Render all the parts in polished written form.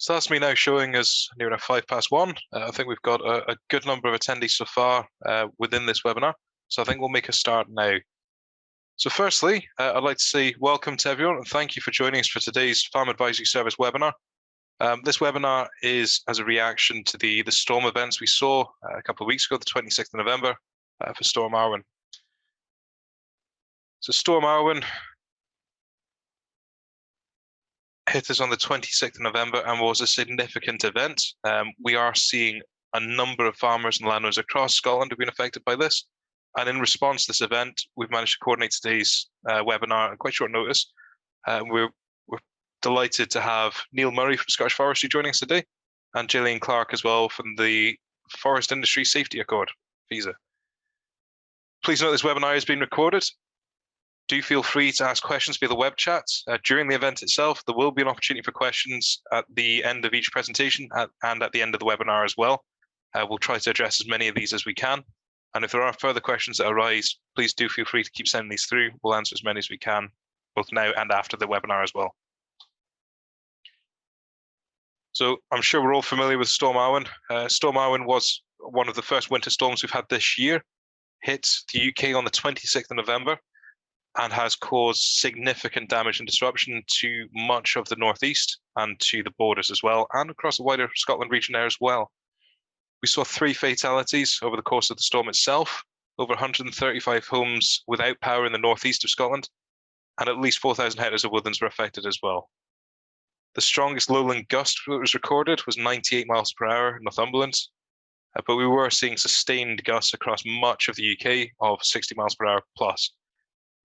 So that's me now showing us near enough 1:05. I think we've got a good number of attendees so far within this webinar. So I think we'll make a start now. So firstly, I'd like to say welcome to everyone and thank you for joining us for today's Farm Advisory Service webinar. This webinar is as a reaction to the storm events we saw a couple of weeks ago, the 26th of November, for Storm Arwen. So Storm Arwen hit us on the 26th of November and was a significant event. We are seeing a number of farmers and landowners across Scotland have been affected by this. And in response to this event, we've managed to coordinate today's webinar at quite short notice. We're delighted to have Neil Murray from Scottish Forestry joining us today, and Gillian Clark as well from the Forest Industry Safety Accord, FISA. Please note this webinar is being recorded. Do feel free to ask questions via the web chat. During the event itself, there will be an opportunity for questions at the end of each presentation and at the end of the webinar as well. We'll try to address as many of these as we can. And if there are further questions that arise, please do feel free to keep sending these through. We'll answer as many as we can, both now and after the webinar as well. So I'm sure we're all familiar with Storm Arwen. Storm Arwen was one of the first winter storms we've had this year, hit the UK on the 26th of November, and has caused significant damage and disruption to much of the northeast and to the borders as well, and across the wider Scotland region there as well. We saw 3 fatalities over the course of the storm itself, over 135 homes without power in the northeast of Scotland, and at least 4,000 hectares of woodlands were affected as well. The strongest lowland gust that was recorded was 98 miles per hour in Northumberland, but we were seeing sustained gusts across much of the UK of 60 miles per hour plus.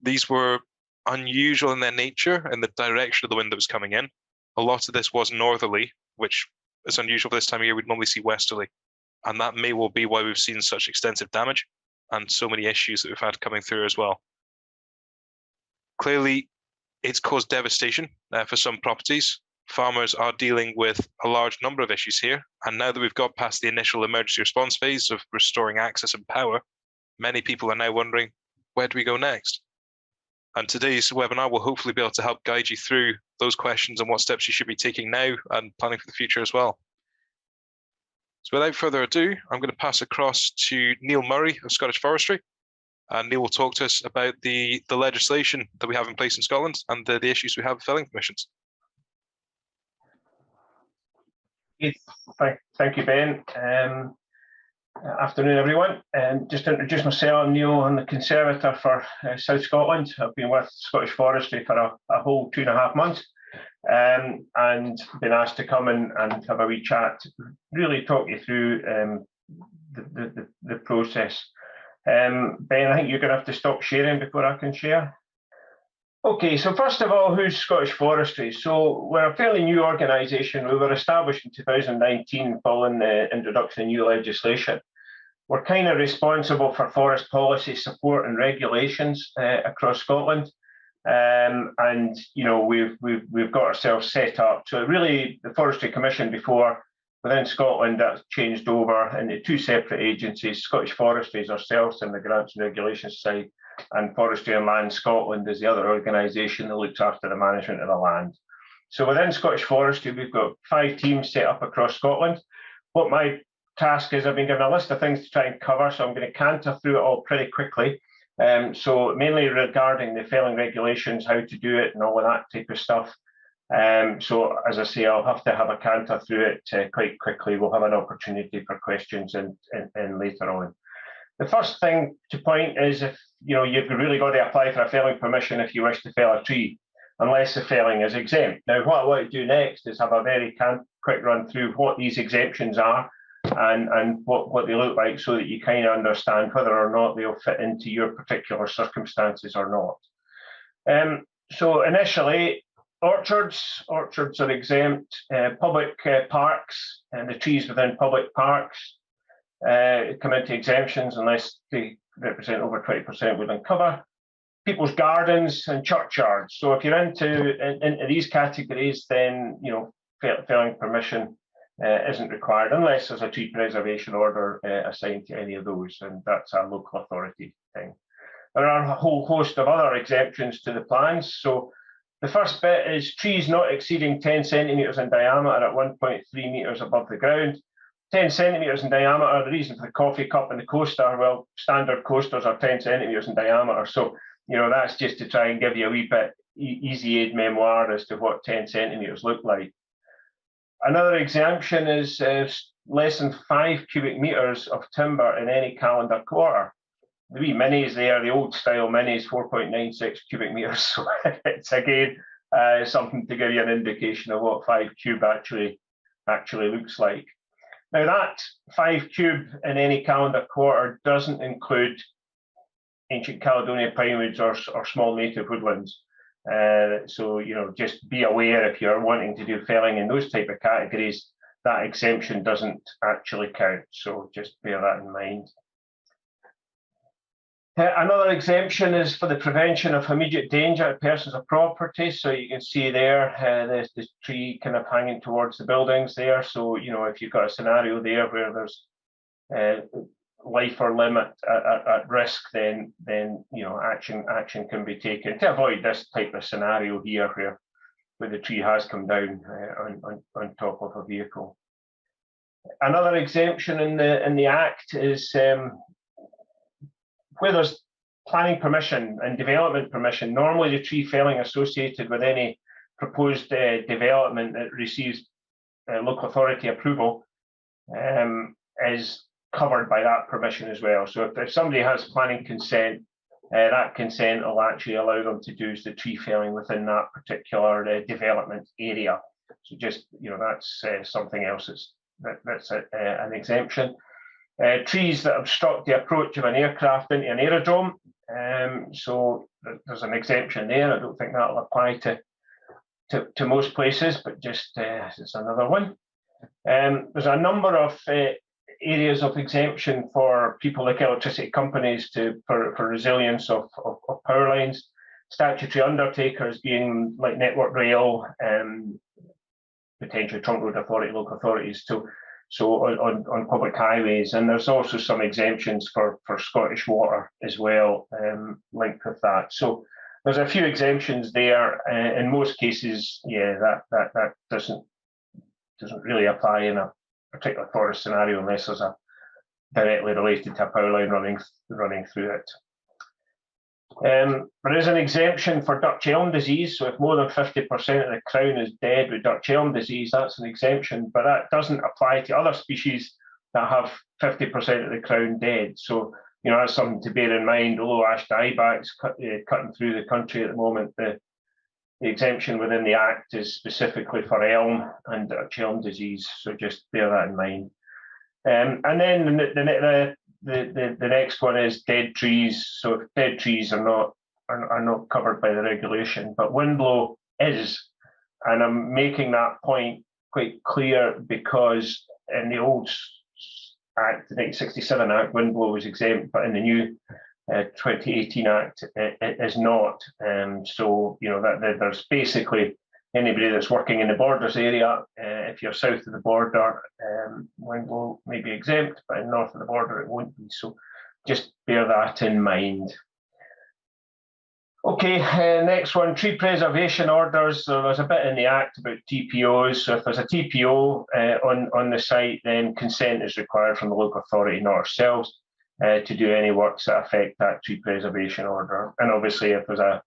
These were unusual in their nature and the direction of the wind that was coming in. A lot of this was northerly, which is unusual for this time of year. We'd normally see westerly. And that may well be why we've seen such extensive damage and so many issues that we've had coming through as well. Clearly, it's caused devastation for some properties. Farmers are dealing with a large number of issues here. And now that we've got past the initial emergency response phase of restoring access and power, many people are now wondering, where do we go next? And today's webinar will hopefully be able to help guide you through those questions and what steps you should be taking now and planning for the future as well. So without further ado, I'm going to pass across to Neil Murray of Scottish Forestry. And Neil will talk to us about the legislation that we have in place in Scotland and the issues we have with felling permissions. Thank you, Ben. Afternoon, everyone. Just to introduce myself, I'm Neil. I'm the Conservator for South Scotland. I've been with Scottish Forestry for a whole 2.5 months and been asked to come and have a wee chat, really talk you through the process. Ben, I think you're going to have to stop sharing before I can share. Okay, so first of all, who's Scottish Forestry? So we're a fairly new organisation. We were established in 2019 following the introduction of new legislation. We're kind of responsible for forest policy support and regulations across Scotland. And you know, we've got ourselves set up. So really, the Forestry Commission before within Scotland, that's changed over into 2 separate agencies. Scottish Forestry is ourselves in the grants and regulations side, and Forestry and Land Scotland is the other organisation that looks after the management of the land. So within Scottish Forestry, we've got 5 teams set up across Scotland. What my task is, I've been given a list of things to try and cover, so I'm going to canter through it all pretty quickly. So mainly regarding the felling regulations, how to do it and all of that type of stuff. So as I say, I'll have to have a canter through it quite quickly. We'll have an opportunity for questions in later on. The first thing to point is, if you know, you've really got to apply for a felling permission if you wish to fell a tree, unless the felling is exempt. Now, what I want to do next is have a very quick run through what these exemptions are and what they look like, so that you kind of understand whether or not they'll fit into your particular circumstances or not. So initially, orchards are exempt. Public parks and the trees within public parks come into exemptions unless they represent over 20% woodland cover. People's gardens and churchyards. So if you're into these categories, then you know, felling permission isn't required unless there's a tree preservation order assigned to any of those, and that's a local authority thing. There are a whole host of other exemptions to the plans. So The first bit is trees not exceeding 10 centimetres in diameter at 1.3 metres above the ground. 10 centimetres in diameter, the reason for the coffee cup and the coaster, well, standard coasters are 10 centimetres in diameter. So, that's just to try and give you a wee bit easy aid memoir as to what 10 centimetres look like. Another exemption is less than 5 cubic metres of timber in any calendar quarter. The wee minis there, the old style minis, 4.96 cubic metres. So it's again something to give you an indication of what 5 cube actually looks like. Now that 5 cube in any calendar quarter doesn't include ancient Caledonia pinewoods or small native woodlands. So just be aware if you're wanting to do felling in those type of categories, that exemption doesn't actually count. So just bear that in mind. Another exemption is for the prevention of immediate danger to persons or property. So you can see there, there's this tree kind of hanging towards the buildings there. So, if you've got a scenario there where there's life or limb at risk, then action can be taken to avoid this type of scenario here where the tree has come down on top of a vehicle. Another exemption in the Act is where there's planning permission and development permission. Normally the tree felling associated with any proposed development that receives local authority approval is covered by that permission as well. So if somebody has planning consent, that consent will actually allow them to do the tree felling within that particular development area. So just, that's something else that's an exemption. Trees that obstruct the approach of an aircraft into an aerodrome. So there's an exemption there. I don't think that'll apply to most places, but just it's another one. There's a number of areas of exemption for people like electricity companies for resilience of power lines. Statutory undertakers being like Network Rail, potentially Trunk Road Authority, local authorities. So on public highways, and there's also some exemptions for Scottish Water as well, linked with that. So there's a few exemptions there. In most cases, that doesn't really apply in a particular forest scenario unless there's a directly related to a power line running through it. There is an exemption for Dutch elm disease. So if more than 50% of the crown is dead with Dutch elm disease, that's an exemption, but that doesn't apply to other species that have 50% of the crown dead. So, that's something to bear in mind. Although ash dieback's cutting through the country at the moment, the exemption within the Act is specifically for elm and Dutch elm disease. So just bear that in mind. And then the next one is dead trees. So dead trees are not covered by the regulation, but windblow is. And I'm making that point quite clear because in the old Act, the 1967 Act, windblow was exempt, but in the new 2018 Act, it is not. So, that there's basically anybody that's working in the borders area, if you're south of the border, windblow may be exempt, but in north of the border it won't be. So just bear that in mind. Okay, next one, tree preservation orders. So there's a bit in the Act about TPOs. So if there's a TPO on the site, then consent is required from the local authority, not ourselves, to do any works that affect that tree preservation order. And obviously, if there's a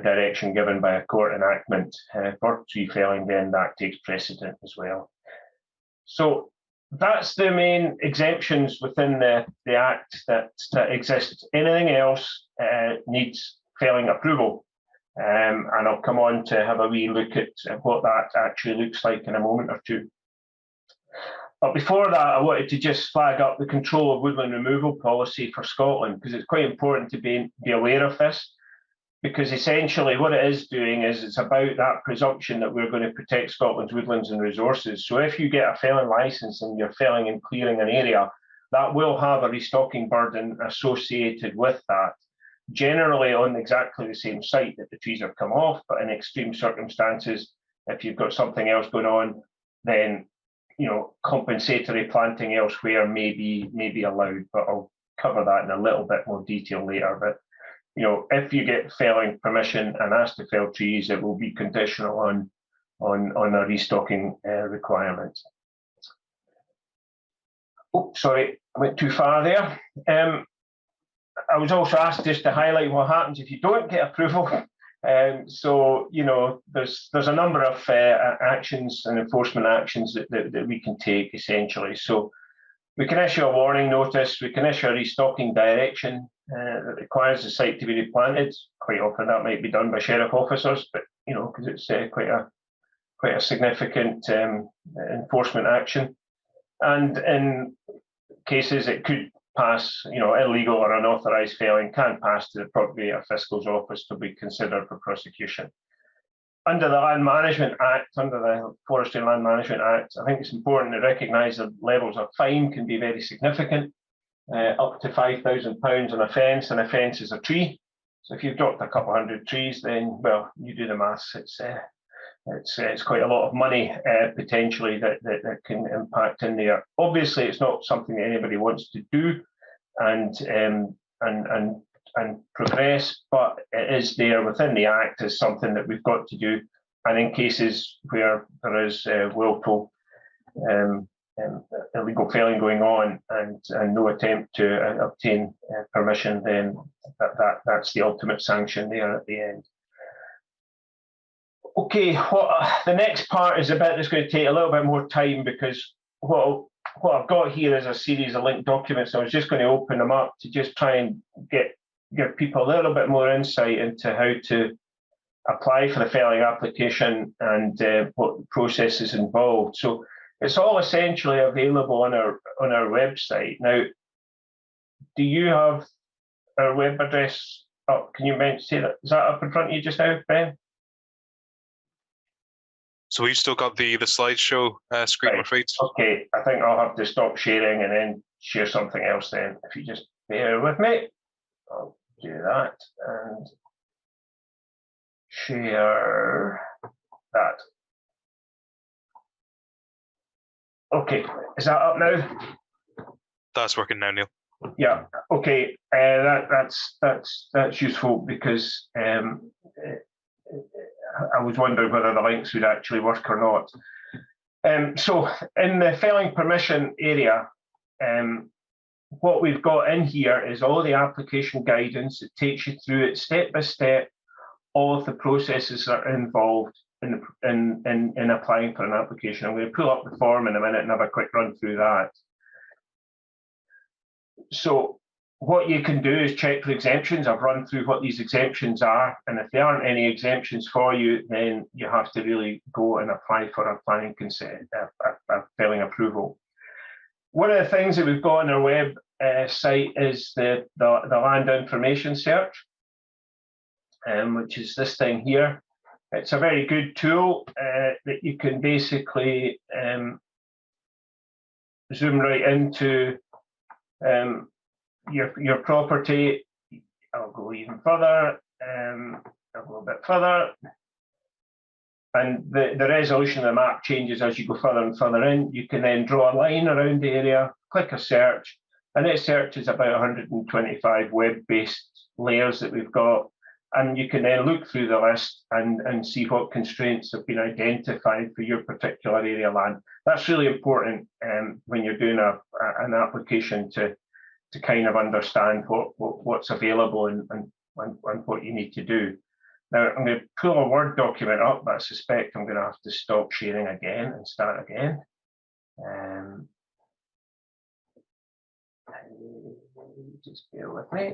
direction given by a court enactment for tree felling, then that takes precedent as well. So that's the main exemptions within the Act that exist. Anything else needs felling approval. And I'll come on to have a wee look at what that actually looks like in a moment or two. But before that, I wanted to just flag up the control of woodland removal policy for Scotland, because it's quite important to be aware of this. Because essentially what it is doing is it's about that presumption that we're going to protect Scotland's woodlands and resources. So if you get a felling licence and you're felling and clearing an area, that will have a restocking burden associated with that, generally on exactly the same site that the trees have come off, but in extreme circumstances, if you've got something else going on, then compensatory planting elsewhere may be allowed, but I'll cover that in a little bit more detail later. But if you get felling permission and asked to fell trees, it will be conditional on a restocking requirement. Oh, sorry, I went too far there. I was also asked just to highlight what happens if you don't get approval. So, there's a number of actions and enforcement actions that we can take, essentially. So we can issue a warning notice, we can issue a restocking direction that requires the site to be replanted. Quite often that might be done by sheriff officers, but, because it's quite a significant enforcement action. And in cases it could pass, illegal or unauthorised felling can pass to the Property or Fiscal's office to be considered for prosecution. Under the Land Management Act, under the Forestry and Land Management Act, I think it's important to recognise that levels of fine can be very significant, up to £5,000 on a fence. An offence is a tree. So if you've dropped a couple hundred trees, then, well, you do the maths. It's quite a lot of money potentially that can impact in there. Obviously, it's not something that anybody wants to do and progress, but it is there within the Act as something that we've got to do. And in cases where there is willful illegal felling going on and no attempt to obtain permission, then that's the ultimate sanction there at the end. Okay, the next part is a bit that's going to take a little bit more time, because what I've got here is a series of linked documents. I was just going to open them up to just try and give people a little bit more insight into how to apply for the felling application and what the process is involved. So it's all essentially available on our website. Now, do you have our web address up? Can you say that? Is that up in front of you just now, Ben? So we've still got the slideshow screen, I'm afraid. Okay, I think I'll have to stop sharing and then share something else then. If you just bear with me, I'll do that and share that. Okay, is that up now? That's working now, Neil. Yeah. Okay. That's useful, because I was wondering whether the links would actually work or not. So in the felling permission area, what we've got in here is all the application guidance. It takes you through it step by step, all of the processes that are involved in applying for an application. I'm going to pull up the form in a minute and have a quick run through that. So what you can do is check for exemptions. I've run through what these exemptions are, and if there aren't any exemptions for you, then you have to really go and apply for a planning consent, a felling approval. One of the things that we've got on our web site is the land information search, which is this thing here. It's a very good tool that you can basically zoom right into your property. I'll go even further. I'll go a bit further. And the resolution of the map changes as you go further and further in. You can then draw a line around the area, click a search, and it searches about 125 web-based layers that we've got. And you can then look through the list and see what constraints have been identified for your particular area of land. That's really important when you're doing an application to kind of understand what's available and what you need to do. Now, I'm going to pull a Word document up, but I suspect I'm going to have to stop sharing again and start again. Just bear with me.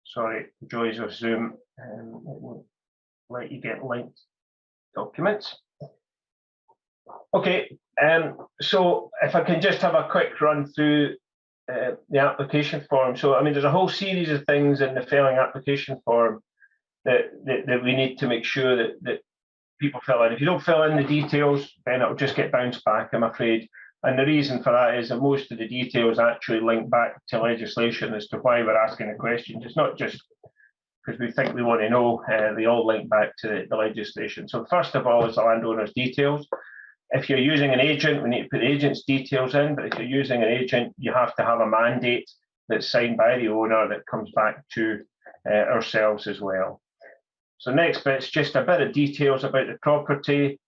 Sorry, joys of Zoom. It won't let you get linked documents. Okay, so if I can just have a quick run through the application form. So, I mean, there's a whole series of things in the felling application form that we need to make sure that people fill in. If you don't fill in the details, then it'll just get bounced back, I'm afraid. And the reason for that is that most of the details actually link back to legislation as to why we're asking the questions. It's not just because we think we want to know, they all link back to the legislation. So first of all is the landowner's details. If you're using an agent, we need to put the agent's details in, but if you're using an agent, you have to have a mandate that's signed by the owner that comes back to ourselves as well. So next bit's just a bit of details about the property.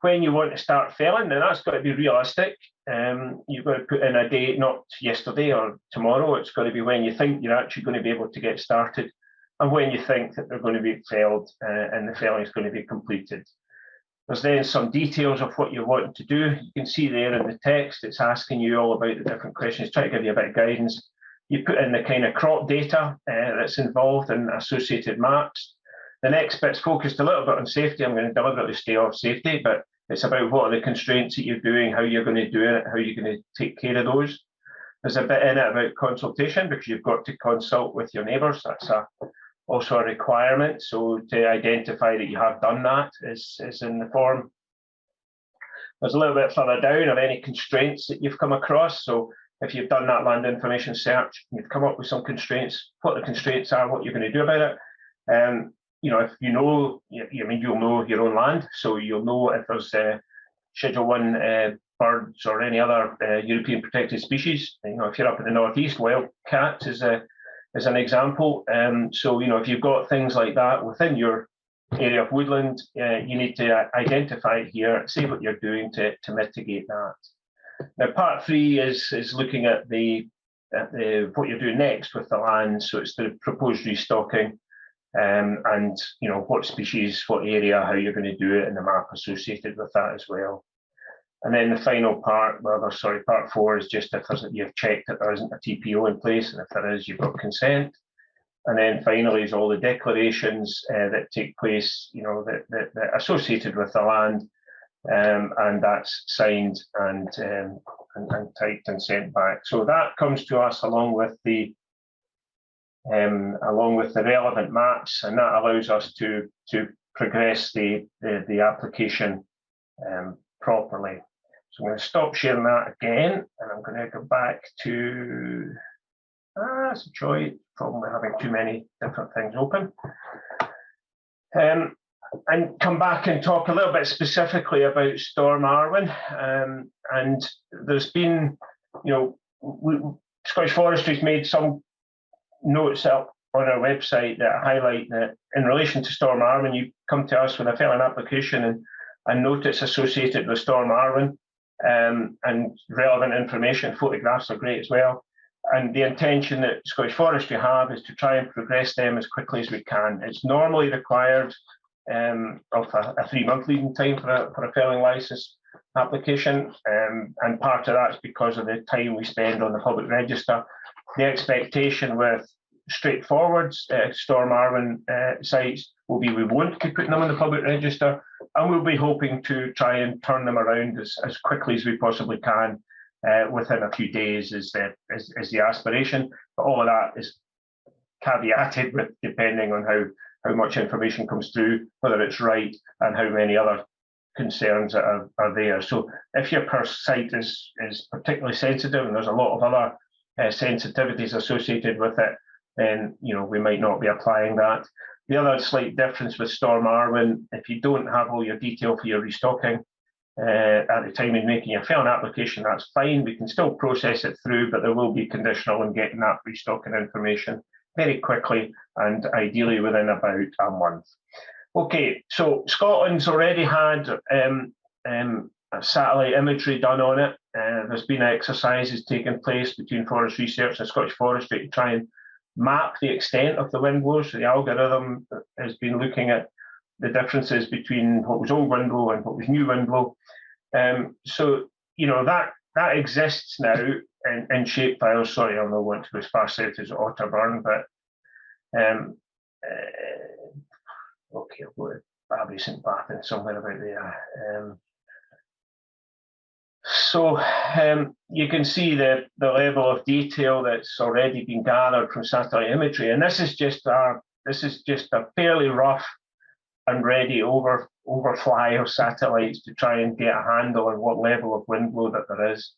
When you want to start felling, then that's got to be realistic. You've got to put in a date, not yesterday or tomorrow. It's got to be when you think you're actually going to be able to get started, and when you think that they're going to be felled and the felling is going to be completed. There's then some details of what you're wanting to do. You can see there in the text, it's asking you all about the different questions, try to give you a bit of guidance. You put in the kind of crop data that's involved and associated maps. The next bit's focused a little bit on safety. I'm going to deliberately stay off safety, but it's about what are the constraints that you're doing, how you're going to do it, how you're going to take care of those. There's a bit in it about consultation because you've got to consult with your neighbours. That's also a requirement. So to identify that you have done that is in the form. There's a little bit further down of any constraints that you've come across. So if you've done that land information search, you've come up with some constraints, what the constraints are, what you're going to do about it. If you know, you'll know your own land, so you'll know if there's Schedule 1 birds or any other European protected species. If you're up in the northeast, wild cats is an example. So if you've got things like that within your area of woodland, you need to identify it here, see what you're doing to mitigate that. Now, part 3 is looking at what you're doing next with the land. So it's the proposed restocking, and what species, what area, how you're going to do it, and the map associated with that as well. And then the final part, part 4 is just if you've checked that there isn't a TPO in place, and if there is, you've got consent. And then finally is all the declarations that take place, that associated with the land. And that's signed and typed and sent back. So that comes to us along with the relevant maps, and that allows us to progress the application properly. So I'm going to stop sharing that again, and I'm going to go back to that's a joy. Problem with having too many different things open. And come back and talk a little bit specifically about Storm Arwen. And there's been, Scottish Forestry's made some notes up on our website that highlight that in relation to Storm Arwen, you come to us with a felling application and notice associated with Storm Arwen, and relevant information. Photographs are great as well. And the intention that Scottish Forestry have is to try and progress them as quickly as we can. It's normally required of a 3-month leading time for a felling licence application, and part of that's because of the time we spend on the public register. The expectation with straightforward Storm Arwen sites will be we won't be putting them on the public register, and we'll be hoping to try and turn them around as quickly as we possibly can within a few days is the aspiration. But all of that is caveated with depending on how much information comes through, whether it's right, and how many other concerns that are there. So if your site is particularly sensitive and there's a lot of other sensitivities associated with it, then we might not be applying that. The other slight difference with Storm Arwen, if you don't have all your detail for your restocking at the time of making your felling application, that's fine. We can still process it through, but there will be conditional in getting that restocking information very quickly and ideally within about a month. Okay, so Scotland's already had satellite imagery done on it. There's been exercises taking place between Forest Research and Scottish Forestry to try and map the extent of the wind blows. So the algorithm has been looking at the differences between what was old wind blow and what was new wind blow. So that exists now in shape files. Sorry, I don't want to go as far south as Otterburn, but okay, I'll go to Abbey St Bathan somewhere about there. So you can see the level of detail that's already been gathered from satellite imagery, and this is just a fairly rough and ready overfly of satellites to try and get a handle on what level of wind blow that there is.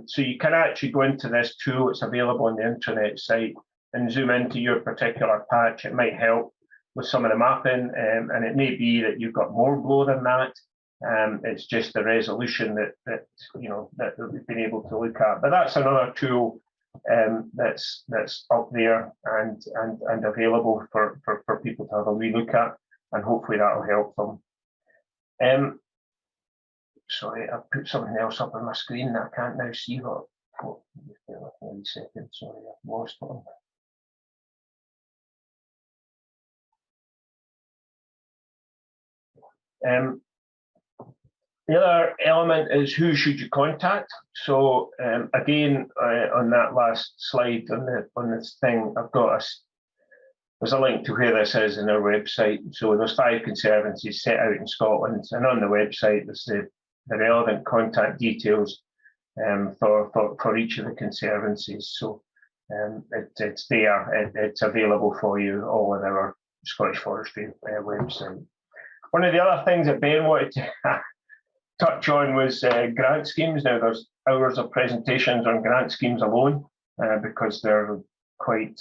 So you can actually go into this tool. It's available on the intranet site and zoom into your particular patch. It might help with some of the mapping, and it may be that you've got more blow than that. It's just the resolution that we've been able to look at. But that's another tool that's up there and available for people to have a wee look at, and hopefully that'll help them. Sorry, I've put something else up on my screen that I can't now see. Just bear with me a second. Sorry, I've lost one. The other element is who should you contact. So again, on that last slide on this thing, I've got there's a link to where this is in our website. So there's 5 conservancies set out in Scotland, and on the website there's the relevant contact details for each of the conservancies. So it's there, it's available for you all on our Scottish Forestry website. One of the other things that Ben wanted to touch on was grant schemes. Now there's hours of presentations on grant schemes alone because they're quite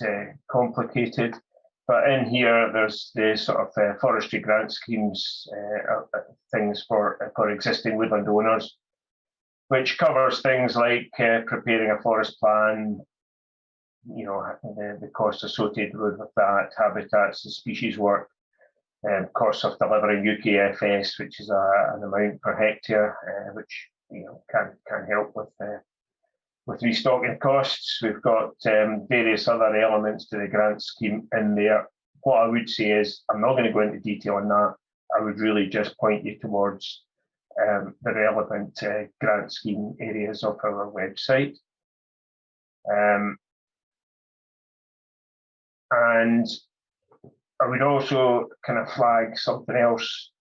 complicated. But in here, there's the sort of forestry grant schemes, things for existing woodland owners, which covers things like preparing a forest plan, the costs associated with that, habitats and species work, costs of delivering UKFS, which is an amount per hectare, which can help with restocking costs. We've got various other elements to the grant scheme in there. What I would say is, I'm not going to go into detail on that. I would really just point you towards the relevant grant scheme areas of our website. And I would also kind of flag something else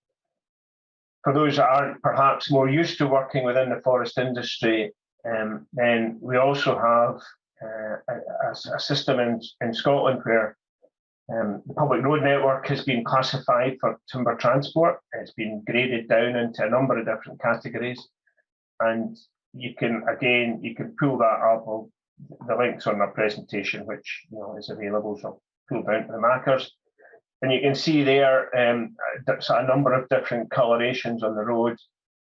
for those that aren't perhaps more used to working within the forest industry. Then we also have a system in Scotland where the public road network has been classified for timber transport. It's been graded down into a number of different categories, and you can pull that up. The links on our presentation, which is available, so pull down to the markers. And you can see there a number of different colorations on the road.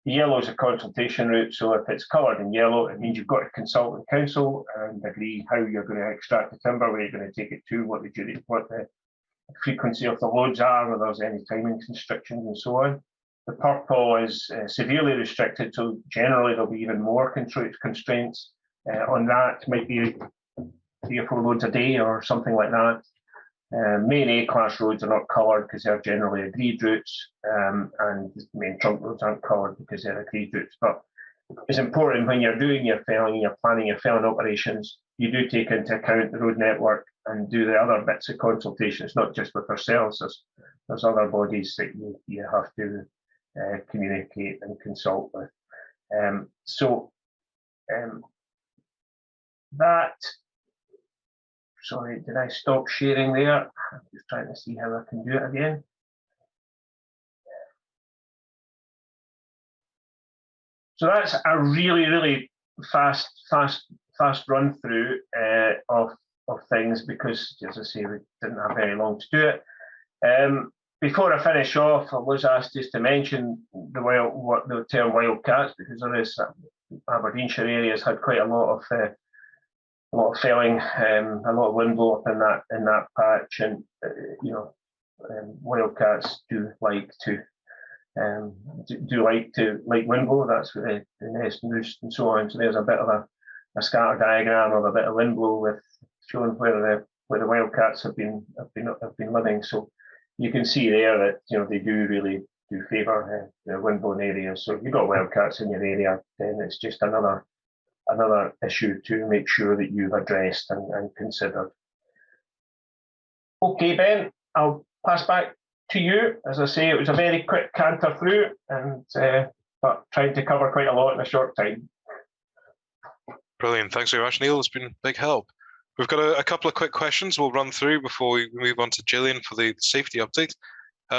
The yellow is a consultation route, so if it's coloured in yellow, it means you've got to consult with the council and agree how you're going to extract the timber, where you're going to take it to, what the frequency of the loads are, whether there's any timing constrictions and so on. The purple is severely restricted, so generally there'll be even more constraints on that. Might be 3 or 4 loads a day or something like that. Main A-class roads are not coloured because they're generally agreed routes, and the main trunk roads aren't coloured because they're agreed routes. But it's important when you're doing your felling, you're planning your felling operations, you do take into account the road network and do the other bits of consultations, not just with ourselves. There's other bodies that you have to communicate and consult with. Sorry, did I stop sharing there? I'm just trying to see how I can do it again. So that's a really, really fast run through of things, because, as I say, we didn't have very long to do it. Before I finish off, I was asked just to mention the term wildcats, because there is Aberdeenshire areas had quite a lot of felling, a lot of windblow up in that patch, and wildcats do like windblow. That's where the nest and roost and so on. So there's a bit of a scatter diagram of a bit of windblow with showing where the wildcats have been living. So you can see there that they do favour the windblown areas. So if you've got wildcats in your area, then it's just another issue to make sure that you've addressed and considered. Okay, Ben, I'll pass back to you. As I say, it was a very quick canter through, but trying to cover quite a lot in a short time. Brilliant. Thanks very much, Neil. It's been a big help. We've got a couple of quick questions we'll run through before we move on to Gillian for the safety update.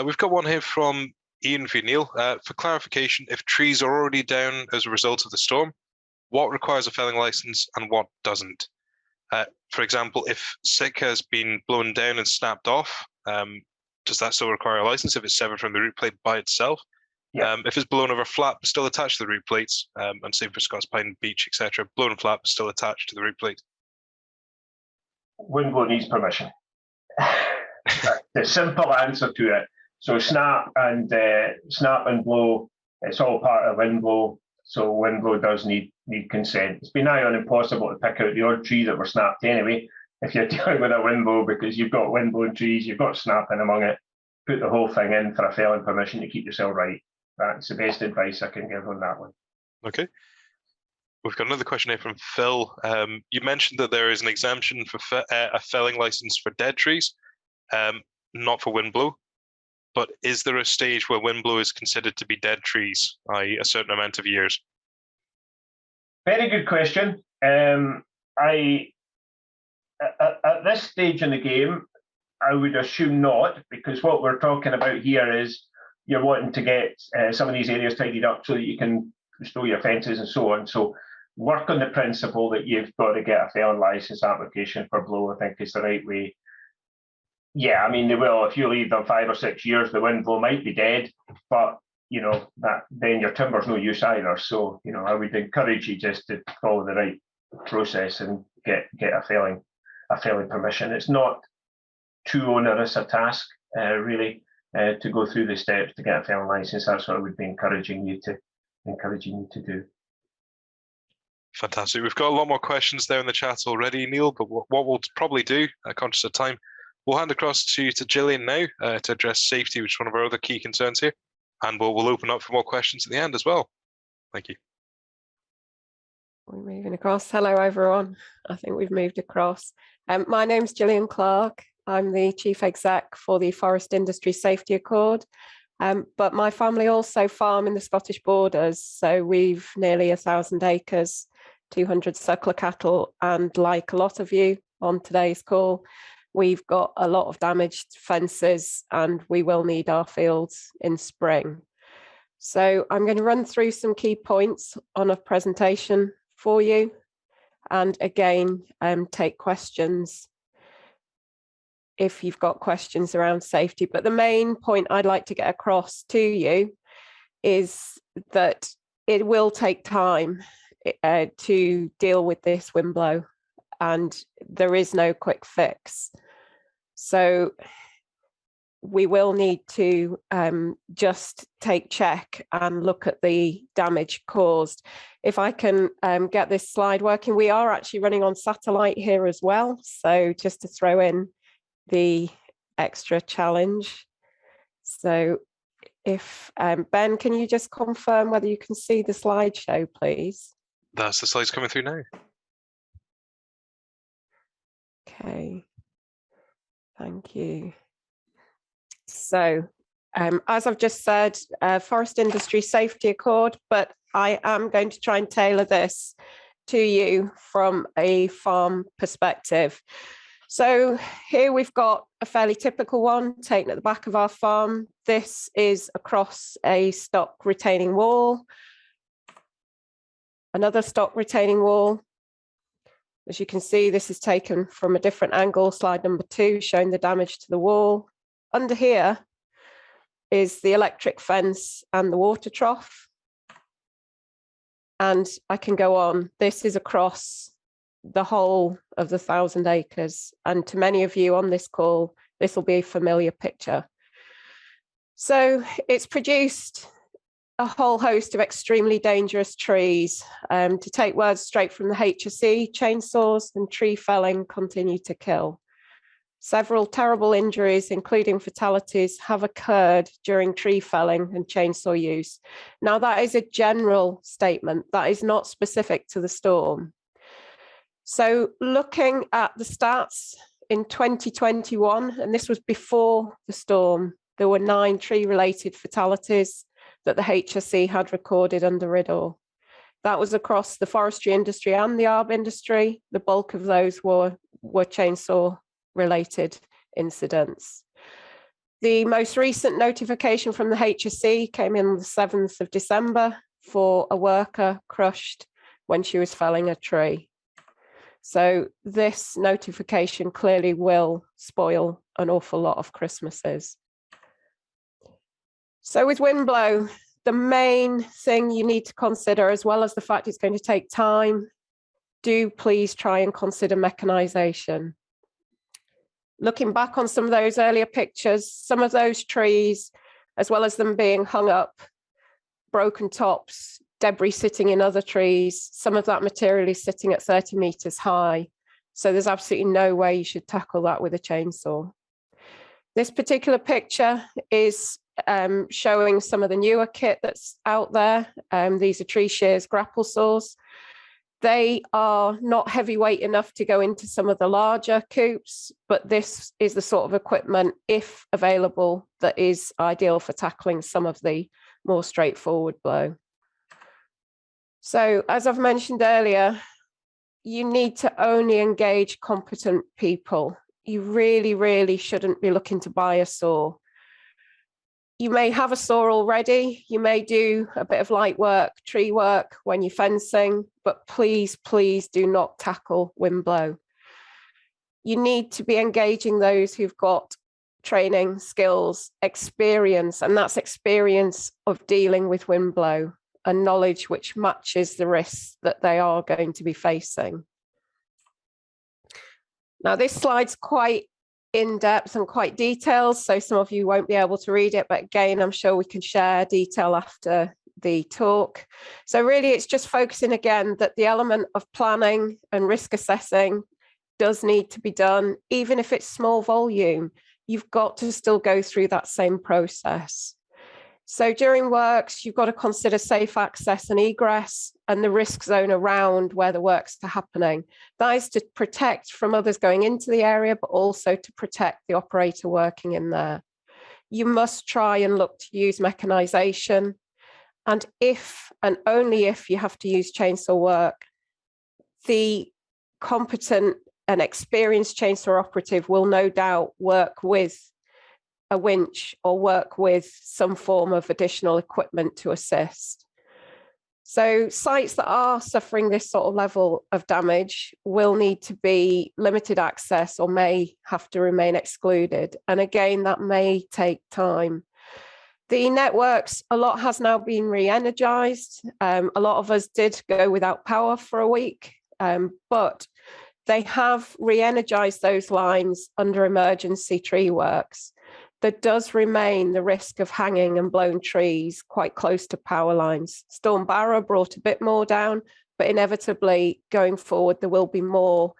We've got one here from Ian v. Neil. For clarification, if trees are already down as a result of the storm, what requires a felling license and what doesn't? For example, if Sitka has been blown down and snapped off, does that still require a license if it's severed from the root plate by itself? Yeah. If it's blown over flat but still attached to the root plates, and same for Scots Pine Beech, etc., blown flat but still attached to the root plate. Windblow needs permission. The simple answer to it. So snap and blow, it's all part of windblow. So windblow does need consent. It's been nigh on impossible to pick out the odd tree that were snapped anyway. If you're dealing with a windblow, because you've got windblown trees, you've got snapping among it, put the whole thing in for a felling permission to keep yourself right. That's the best advice I can give on that one. Okay. We've got another question here from Phil. You mentioned that there is an exemption for a felling license for dead trees, not for windblow. But is there a stage where windblow is considered to be dead trees, i.e. a certain amount of years? Very good question. At this stage in the game, I would assume not, because what we're talking about here is you're wanting to get some of these areas tidied up so that you can restore your fences and so on. So work on the principle that you've got to get a felling license application for blow, I think is the right way. Yeah, I mean, they will. If you leave them 5 or 6 years, the windblow might be dead, but you know that then your timber's no use either. So you know, I would encourage you just to follow the right process and get a felling permission. It's not too onerous a task, really, to go through the steps to get a felling license. That's what I would be encouraging you to do. Fantastic. We've got a lot more questions there in the chat already, Neil. But what we'll probably do, conscious of time, we'll hand across to Gillian now to address safety, which is one of our other key concerns here, and we'll open up for more questions at the end as well. Thank you. We're moving across. Hello, everyone. I think we've moved across. My name's Gillian Clark. I'm the Chief Exec for the Forest Industry Safety Accord, but my family also farm in the Scottish Borders, so we've nearly 1,000 acres, 200 suckler cattle, and like a lot of you on today's call, we've got a lot of damaged fences and we will need our fields in spring. So I'm going to run through some key points on a presentation for you and again, take questions if you've got questions around safety. But the main point I'd like to get across to you is that it will take time to deal with this windblow and there is no quick fix. So we will need to just take check and look at the damage caused. If I can get this slide working, we are actually running on satellite here as well. So just to throw in the extra challenge. So if Ben, can you just confirm whether you can see the slideshow, please? That's the slides coming through now. Okay. Thank you. So, as I've just said, Forest Industry Safety Accord, but I am going to try and tailor this to you from a farm perspective. So here we've got a fairly typical one taken at the back of our farm. This is across a stock retaining wall, another stock retaining wall. As you can see, this is taken from a different angle, slide number 2, showing the damage to the wall. Under here is the electric fence and the water trough. And I can go on. This is across the whole of the 1,000 acres. And to many of you on this call, this will be a familiar picture. So it's produced a whole host of extremely dangerous trees. To take words straight from the HSE, chainsaws and tree felling continue to kill. Several terrible injuries, including fatalities, have occurred during tree felling and chainsaw use. Now, that is a general statement. That is not specific to the storm. So looking at the stats in 2021, and this was before the storm, there were 9 tree-related fatalities that the HSE had recorded under RIDDOR. That was across the forestry industry and the ARB industry. The bulk of those were chainsaw-related incidents. The most recent notification from the HSE came in on the 7th of December for a worker crushed when she was felling a tree. So this notification clearly will spoil an awful lot of Christmases. So with windblow, The main thing you need to consider, as well as the fact it's going to take time, do please try and consider mechanization. Looking back on some of those earlier pictures, some of those trees, as well as them being hung up, broken tops, debris sitting in other trees, some of that material is sitting at 30 meters high. So there's absolutely no way you should tackle that with a chainsaw. This particular picture is showing some of the newer kit that's out there. These are tree shears grapple saws. They are not heavyweight enough to go into some of the larger coops, but this is the sort of equipment, if available, that is ideal for tackling some of the more straightforward blow. So as I've mentioned earlier, you need to only engage competent people. You really, really shouldn't be looking to buy a saw. You may have a saw already. You may do a bit of light work, tree work when you're fencing, but please, please do not tackle windblow. You need to be engaging those who've got training, skills, experience, and that's experience of dealing with windblow and knowledge which matches the risks that they are going to be facing. Now, this slide's quite in-depth and quite detailed, so some of you won't be able to read it, but again, I'm sure we can share detail after the talk. So really, it's just focusing again that the element of planning and risk assessing does need to be done, even if it's small volume. You've got to still go through that same process. So during works, you've got to consider safe access and egress and the risk zone around where the works are happening. That is to protect from others going into the area, but also to protect the operator working in there. You must try and look to use mechanization. And if and only if you have to use chainsaw work, the competent and experienced chainsaw operative will no doubt work with a winch or work with some form of additional equipment to assist. So sites that are suffering this sort of level of damage will need to be limited access or may have to remain excluded. And again, that may take time. The networks, a lot has now been re-energized. A lot of us did go without power for a week, but they have re-energized those lines under emergency tree works. There does remain the risk of hanging and blown trees quite close to power lines. Storm Arwen brought a bit more down, but inevitably going forward, there will be more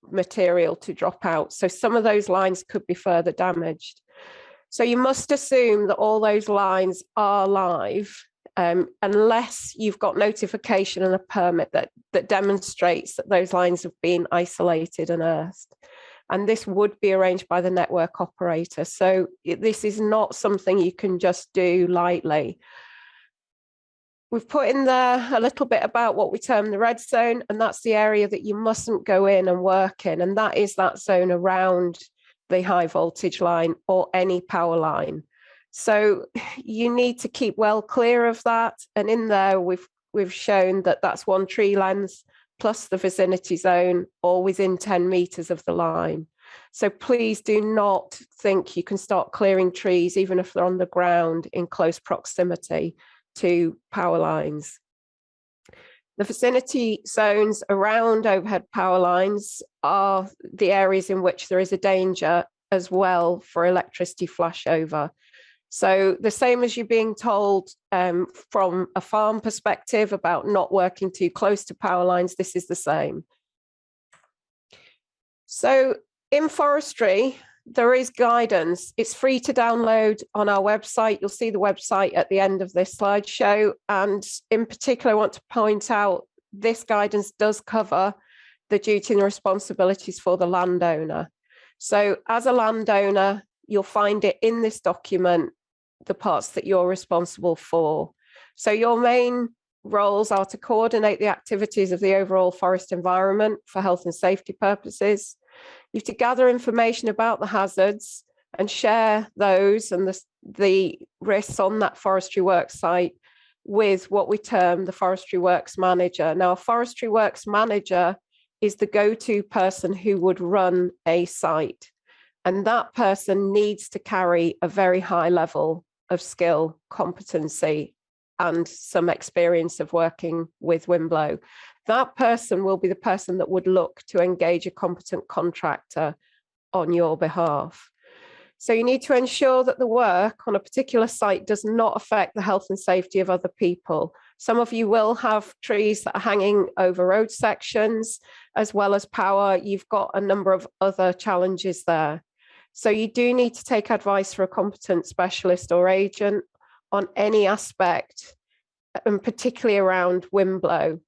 material to drop out. So some of those lines could be further damaged. So you must assume that all those lines are live, unless you've got notification and a permit that demonstrates that those lines have been isolated and earthed. And this would be arranged by the network operator. So this is not something you can just do lightly. We've put in there a little bit about what we term the red zone, and that's the area that you mustn't go in and work in. And that is that zone around the high voltage line or any power line. So you need to keep well clear of that. And in there, we've shown that that's one tree length plus the vicinity zone or within 10 meters of the line. So please do not think you can start clearing trees, even if they're on the ground in close proximity to power lines. The vicinity zones around overhead power lines are the areas in which there is a danger as well for electricity flashover. So the same as you're being told from a farm perspective about not working too close to power lines, this is the same. So in forestry, there is guidance. It's free to download on our website. You'll see the website at the end of this slideshow. And in particular, I want to point out this guidance does cover the duty and responsibilities for the landowner. So as a landowner, you'll find it in this document, the parts that you're responsible for. So your main roles are to coordinate the activities of the overall forest environment for health and safety purposes. You have to gather information about the hazards and share those and the risks on that forestry work site with what we term the forestry works manager. Now, a forestry works manager is the go-to person who would run a site. And that person needs to carry a very high level of skill, competency, and some experience of working with Windblown. That person will be the person that would look to engage a competent contractor on your behalf. So you need to ensure that the work on a particular site does not affect the health and safety of other people. Some of you will have trees that are hanging over road sections, as well as power. You've got a number of other challenges there. So you do need to take advice from a competent specialist or agent on any aspect, and particularly around windblow.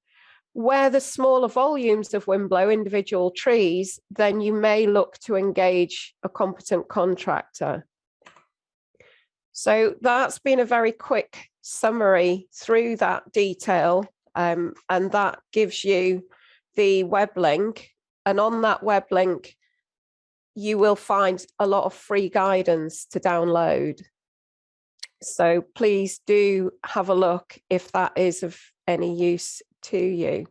Where there's smaller volumes of windblow, individual trees, then you may look to engage a competent contractor. So that's been a very quick summary through that detail, and that gives you the web link. And on that web link, you will find a lot of free guidance to download. So please do have a look if that is of any use to you.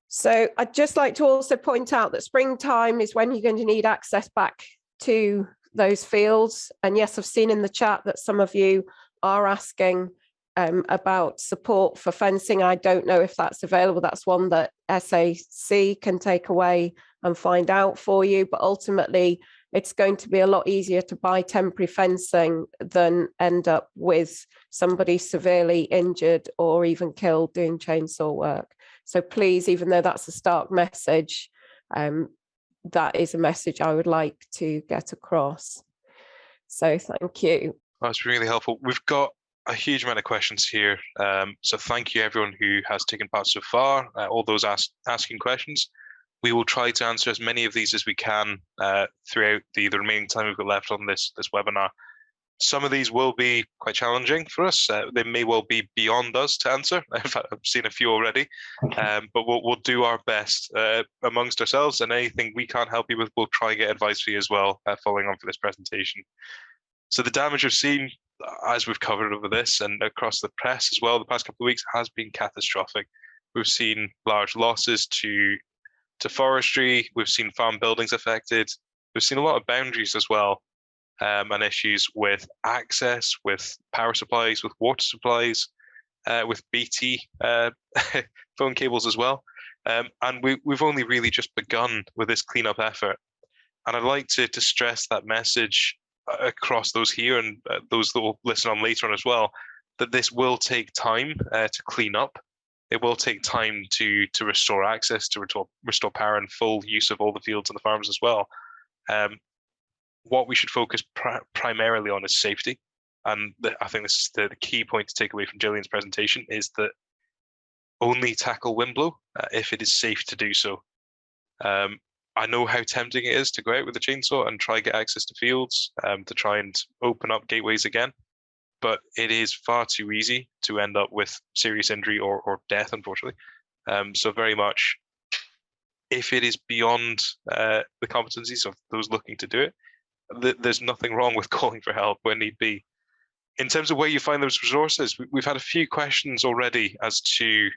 So I'd just like to also point out that springtime is when you're going to need access back to those fields. And yes, I've seen in the chat that some of you are asking about support for fencing. I don't know if that's available. That's one that SAC can take away and find out for you. But ultimately, it's going to be a lot easier to buy temporary fencing than end up with somebody severely injured or even killed doing chainsaw work. So please, even though that's a stark message, that is a message I would like to get across. So thank you. That's really helpful. We've got a huge amount of questions here. So thank you everyone who has taken part so far, all those asking questions. We will try to answer as many of these as we can throughout the remaining time we've got left on this webinar. Some of these will be quite challenging for us. They may well be beyond us to answer. In fact, I've seen a few already, but we'll do our best amongst ourselves, and anything we can't help you with, we'll try and get advice for you as well, following on for this presentation. So the damage we've seen, as we've covered over this and across the press as well, the past couple of weeks has been catastrophic. We've seen large losses to forestry, we've seen farm buildings affected, we've seen a lot of boundaries as well, and issues with access, with power supplies, with water supplies, with BT phone cables as well. And we've only really just begun with this cleanup effort. And I'd like to stress that message across those here and those that will listen on later on as well, that this will take time to clean up. It will take time to restore access, to restore power and full use of all the fields and the farms as well. What we should focus primarily on is safety. And I think this is the key point to take away from Gillian's presentation, is that only tackle windblow if it is safe to do so. I know how tempting it is to go out with a chainsaw and try get access to fields, to try and open up gateways again. But it is far too easy to end up with serious injury or death, unfortunately. So very much, if it is beyond the competencies of those looking to do it, there's nothing wrong with calling for help when need be. In terms of where you find those resources, we've had a few questions already as to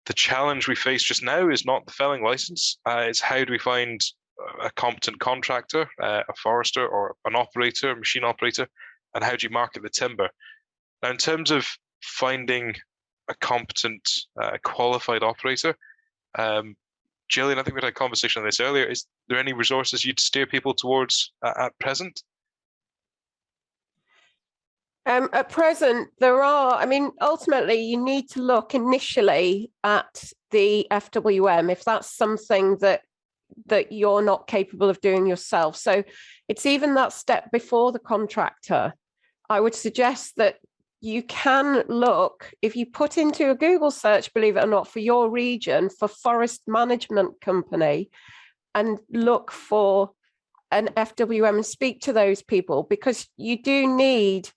the challenge we face just now is not the felling license. It's how do we find a competent contractor, a forester or an operator, a machine operator, and how do you market the timber? Now, in terms of finding a competent, qualified operator, Gillian, I think we had a conversation on this earlier. Is there any resources you'd steer people towards at present? At present, there are. I mean, ultimately, you need to look initially at the FWM if that's something that you're not capable of doing yourself. So it's even that step before the contractor. I would suggest that you can look, if you put into a Google search, believe it or not, for your region, for forest management company, and look for an FWM and speak to those people, because you do need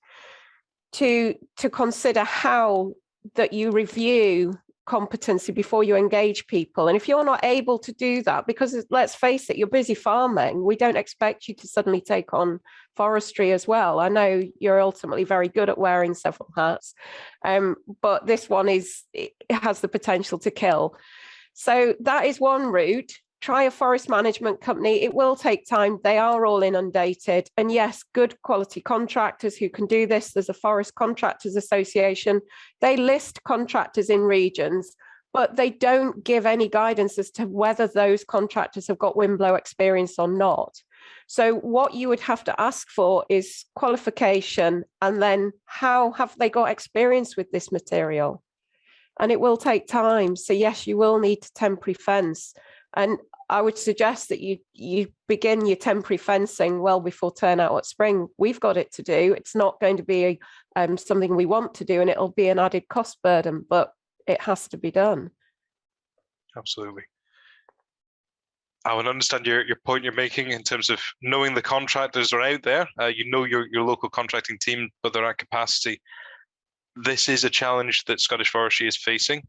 to consider how that you review competency before you engage people. And if you're not able to do that, because let's face it, you're busy farming, we don't expect you to suddenly take on forestry as well. I know you're ultimately very good at wearing several hats, but this one it has the potential to kill. So that is one route. try a forest management company. It will take time. They are all inundated. And yes, good quality contractors who can do this. There's a Forest Contractors Association. They list contractors in regions, but they don't give any guidance as to whether those contractors have got windblow experience or not. So what you would have to ask for is qualification, and then how have they got experience with this material? And it will take time. So yes, you will need a temporary fence. And I would suggest that you begin your temporary fencing well before turnout at spring. We've got it to do. It's not going to be something we want to do, and it'll be an added cost burden, but it has to be done. Absolutely. I would understand your point you're making in terms of knowing the contractors are out there. You know your local contracting team, but they're at capacity. This is a challenge that Scottish Forestry is facing,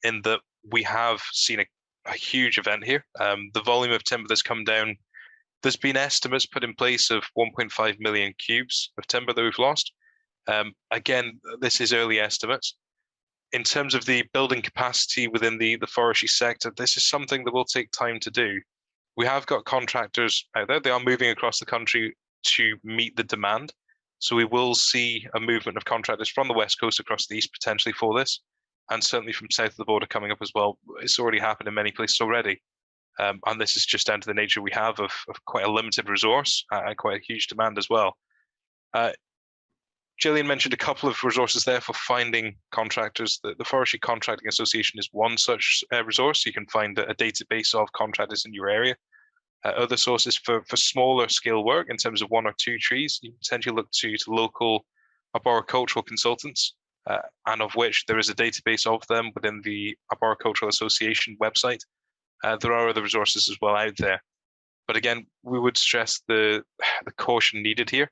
in that we have seen a huge event here. The volume of timber that's come down, there's been estimates put in place of 1.5 million cubes of timber that we've lost. Again, this is early estimates. In terms of the building capacity within the forestry sector, this is something that will take time to do. We have got contractors out there. They are moving across the country to meet the demand. So we will see a movement of contractors from the West Coast across the East potentially for this, and certainly from south of the border coming up as well. It's already happened in many places already. And this is just down to the nature we have of quite a limited resource and quite a huge demand as well. Gillian mentioned a couple of resources there for finding contractors. The Forestry Contracting Association is one such resource. You can find a database of contractors in your area. Other sources for smaller scale work in terms of 1 or 2 trees, you potentially look to local arboricultural consultants, and of which there is a database of them within the Arboricultural Association website. There are other resources as well out there. But again, we would stress the caution needed here.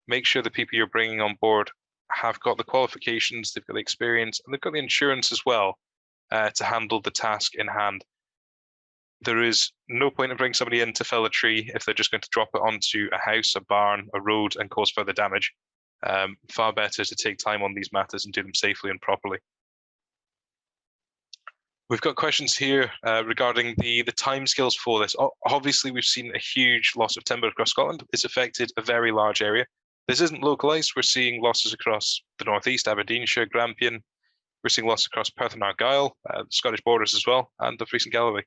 Make sure the people you're bringing on board have got the qualifications, they've got the experience, and they've got the insurance as well to handle the task in hand. There is no point in bringing somebody in to fell a tree if they're just going to drop it onto a house, a barn, a road, and cause further damage. Far better to take time on these matters and do them safely and properly. We've got questions here regarding the timescales for this. Obviously, we've seen a huge loss of timber across Scotland. It's affected a very large area. This isn't localised. We're seeing losses across the northeast, Aberdeenshire, Grampian. We're seeing losses across Perth and Argyll, the Scottish borders as well, and the Fleece and Galloway.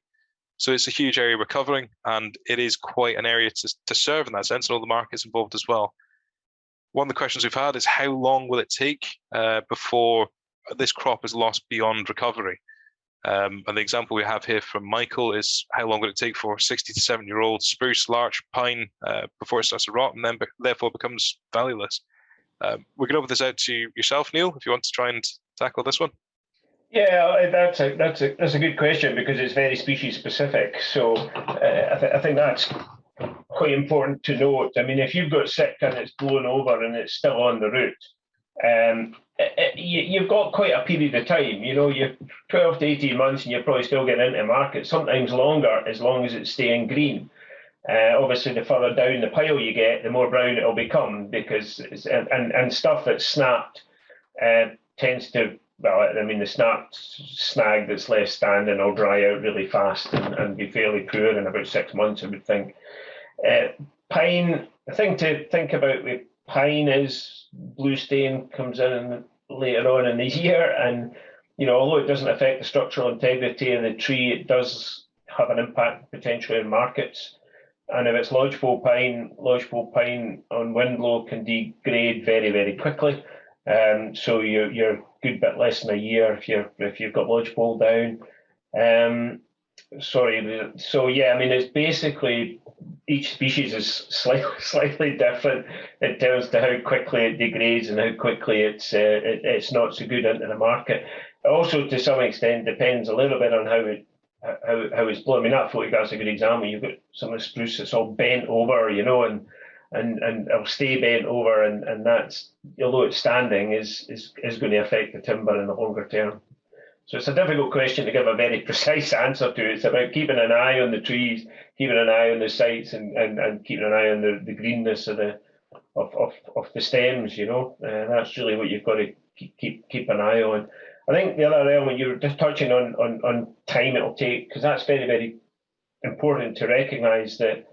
So it's a huge area we're covering, and it is quite an area to serve in that sense, and all the markets involved as well. One of the questions we've had is how long will it take before this crop is lost beyond recovery? And the example we have here from Michael is how long would it take for 60 to 70-year-old spruce, larch, pine before it starts to rot and then therefore becomes valueless? We can open this out to yourself, Neil, if you want to try and tackle this one. Yeah, that's a good question because it's very species specific. So I think that's quite important to note. I mean, if you've got sitka and it's blown over and it's still on the root, you've got quite a period of time. You know, you're 12 to 18 months and you're probably still getting into market, sometimes longer, as long as it's staying green. Obviously, the further down the pile you get, the more brown it'll become because and stuff that's snapped tends to, well, I mean, the snapped snag that's left standing will dry out really fast and be fairly poor in about 6 months, I would think. Pine, the thing to think about with pine is blue stain comes in later on in the year, and you know, although it doesn't affect the structural integrity of the tree, it does have an impact potentially in markets. And if it's lodgepole pine on windblow can degrade very, very quickly. So you're a good bit less than a year if you've got lodgepole down. So yeah, I mean, it's basically each species is slightly different in terms to how quickly it degrades and how quickly it's not so good into the market. It also, to some extent, depends a little bit on how it's blown. I mean, that photograph's a good example. You've got some of the spruce that's all bent over, you know, and it'll stay bent over, and that's, although it's standing, is going to affect the timber in the longer term. So it's a difficult question to give a very precise answer to. It's about keeping an eye on the trees, keeping an eye on the sites, and keeping an eye on the greenness of the stems. You know, that's really what you've got to keep an eye on. I think the other element you were just touching on time it'll take, because that's very, very important to recognise that,